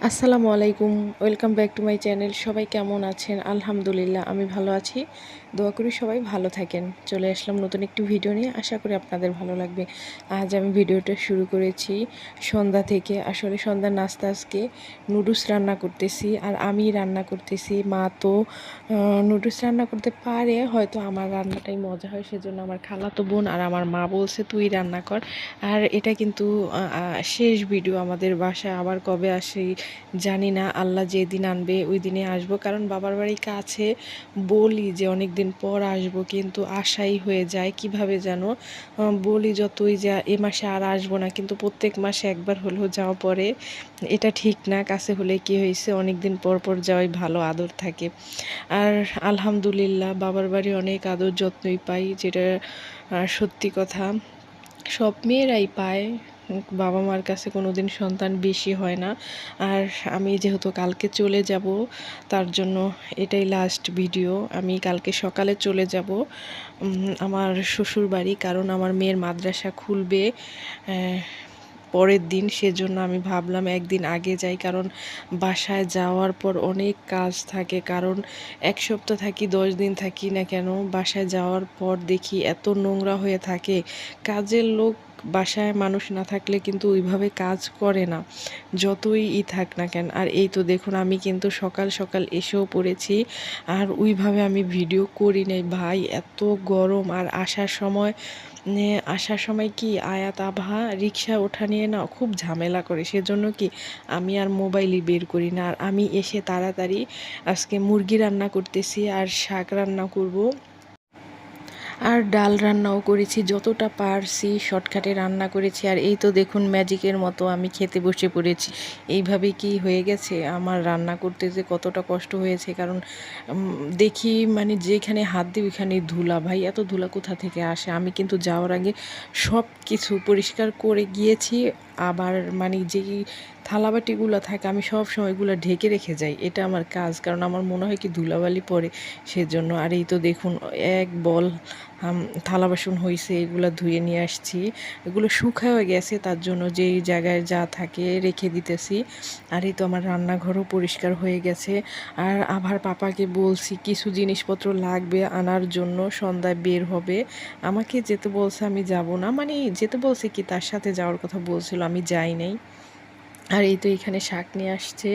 আসসালামু আলাইকুম, welcome back to my channel. সবাই কেমন আছেন? আলহামদুলিল্লাহ আমি ভালো আছি। দোয়া করি সবাই ভালো থাকেন। চলে আসলাম নতুন একটি ভিডিও নিয়ে, আশা করি আপনাদের ভালো লাগবে। আজ আমি ভিডিওটা শুরু করেছি সন্ধ্যা থেকে। আসলে সন্ধ্যার নাস্তা আজকে নুডলস রান্না করতেছি, আর আমি রান্না করতেছি। মা তো নুডলস রান্না করতে পারে, হয়তো আমার রান্নাটাই মজা হয়, সেজন্য আমার খালাতো বোন আর আমার মা বলছে তুই রান্না কর। আর এটা কিন্তু শেষ ভিডিও আমাদের বাসায়। আবার কবে আসি জানি না, আল্লাহ যেদিন আনবে ওই দিনে আসবো। কারণ বাবার বাড়ি কাছে, বলি যে অনেক দিন পর আসবো, কিন্তু আশাই হয়ে যায় কিভাবে যেন। বলি যতই যা এ মাসে আর আসবো না, কিন্তু প্রত্যেক মাসে একবার হলেও যাওয়া পড়ে। এটা ঠিক না, কাছে হলে কি হয়েছে, অনেক দিন পর পর যাওয়াই ভালো, আদর থাকে। আর আলহামদুলিল্লাহ বাবার বাড়ি অনেক আদর যত্নই পাই, যেটা সত্যি কথা। সব মেয়েরাই পায়, বাবা মার কাছে কোনো দিন সন্তান বেশি হয় না। আর আমি যেহেতু কালকে চলে যাব, তার জন্য এটাই লাস্ট ভিডিও। আমি কালকে সকালে চলে যাব আমার শ্বশুর বাড়ি, কারণ আমার মেয়ের মাদ্রাসা খুলবে পরের দিন। সেজন্য আমি ভাবলাম একদিন আগে যাই, কারণ বাসায় যাওয়ার পর অনেক কাজ থাকে। কারণ এক সপ্তাহ থাকি 10 দিন থাকি না কেন, বাসায় যাওয়ার পর দেখি এত নোংরা হয়ে থাকে। কাজের লোক বাসায় মানুষ না থাকলে কিন্তু ওইভাবে কাজ করে না, যতই থাক না কেন। আর এই তো দেখুন, আমি কিন্তু সকাল সকাল এসেও পড়েছি, আর ওইভাবে আমি ভিডিও করি নাই ভাই, এত গরম। আর আসার সময় কি আয়াত আভা রিক্সা ওঠা নিয়ে না খুব ঝামেলা করে, সেজন্য কি আমি আর মোবাইলই বের করি না। আর আমি এসে তাড়াতাড়ি আজকে মুরগি রান্না করতেছি, আর শাক রান্না করব, আর ডাল রান্নাও করেছি, যতটা পারছি শর্টকাটে রান্না করেছি। আর এই তো দেখুন, ম্যাজিকের মতো আমি খেতে বসে পড়েছি। এইভাবে কি হয়ে গেছে আমার রান্না করতে, যে কতটা কষ্ট হয়েছে। কারণ দেখি মানে যেখানে হাত দিই ওইখানে ধুলা, ভাই এত ধুলা কোথা থেকে আসে। আমি কিন্তু যাওয়ার আগে সব কিছু পরিষ্কার করে গিয়েছি। আবার মানে যেই থালাবাটিগুলো থাকে আমি সব সময়গুলো ঢেকে রেখে যাই, এটা আমার কাজ। কারণ আমার মনে হয় কি ধুলাবালি পড়ে, সেজন্য। আর এই তো দেখুন, এক বল থালা বাসন হয়েছে, এগুলো ধুয়ে নিয়ে আসছি। এগুলো শুকায়ও গেছে, তার জন্য যেই জায়গায় যা থাকে রেখে দিতেছি। আর এই তো আমার রান্নাঘরও পরিষ্কার হয়ে গেছে। আর আবার পাপাকে বলছি কিছু জিনিসপত্র লাগবে আনার জন্য, সন্ধ্যায় বের হবে। আমাকে যেতে বলছে, আমি যাব না, মানে যেতে বলছে কি তার সাথে যাওয়ার কথা বলছিল, আমি যাই নাই। আর এই তো এখানে শাক নিয়ে আসছে,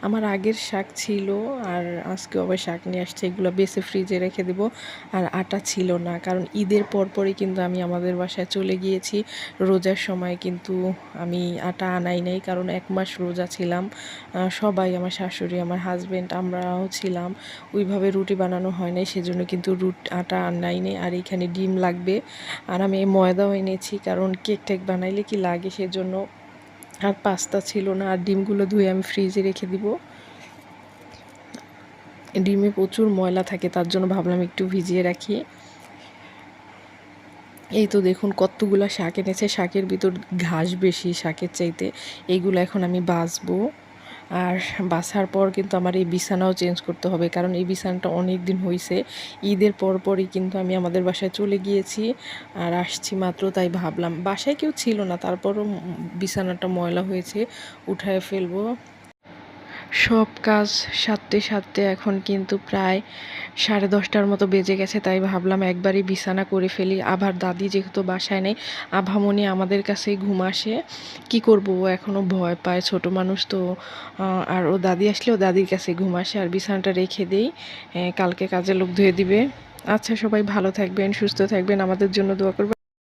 আমার আগের শাক ছিল, আর আজকে আবার শাক নিয়ে আসছে। এগুলো বেছে ফ্রিজে রেখে দেব। আর আটা ছিল না, কারণ ঈদের পরপরই কিন্তু আমি আমাদের বাসায় চলে গিয়েছি। রোজার সময় কিন্তু আমি আটা আনাই নাই, কারণ 1 মাস রোজা ছিলাম। সবাই, আমার শাশুড়ি, আমার হাজব্যান্ড, আমরাও ছিলাম। ওইভাবে রুটি বানানো হয় নাই, সেজন্য কিন্তু আটা আনাই নেই। আর এখানে ডিম লাগবে, আর আমি ময়দাও এনেছি, কারণ কেক টেক বানাইলে কি লাগে, সেজন্য। আর পাস্তা ছিল না। আর ডিমগুলো ধুয়ে আমি ফ্রিজে রেখে দিব, ডিমে প্রচুর ময়লা থাকে, তার জন্য ভাবলাম একটু ভিজিয়ে রাখি। এই তো দেখুন কতগুলো শাক এনেছে, শাকের ভিতর ঘাস বেশি শাকের চাইতে। এইগুলো এখন আমি বাছবো। আর বাছার পর কিন্তু আমার এই বিছানাও চেঞ্জ করতে হবে, কারণ এই বিছানাটা অনেক দিন হয়েছে। ঈদের পরপরই কিন্তু আমি আমাদের বাসায় চলে গিয়েছি, আর আসছি মাত্র, তাই ভাবলাম বাসায় কেউ ছিল না, তারপরও বিছানাটা ময়লা হয়েছে, উঠায় ফেলবো। সব কাজ সারতে সারতে এখন কিন্তু প্রায় 10:30টার মতো বেজে গেছে, তাই ভাবলাম একবারই বিছানা করে ফেলি। আবার দাদি যেহেতু বাসায় নেই, আভামনি আমাদের কাছেই ঘুম আসে। কি করব, ও এখনও ভয় পায়, ছোট মানুষ তো। আর ও দাদি আসলেও দাদির কাছে ঘুম আসে। আর বিছানাটা রেখে দেই, কালকে কাজের লোক ধুয়ে দিবে। আচ্ছা, সবাই ভালো থাকবেন, সুস্থ থাকবেন, আমাদের জন্য দোয়া করবেন।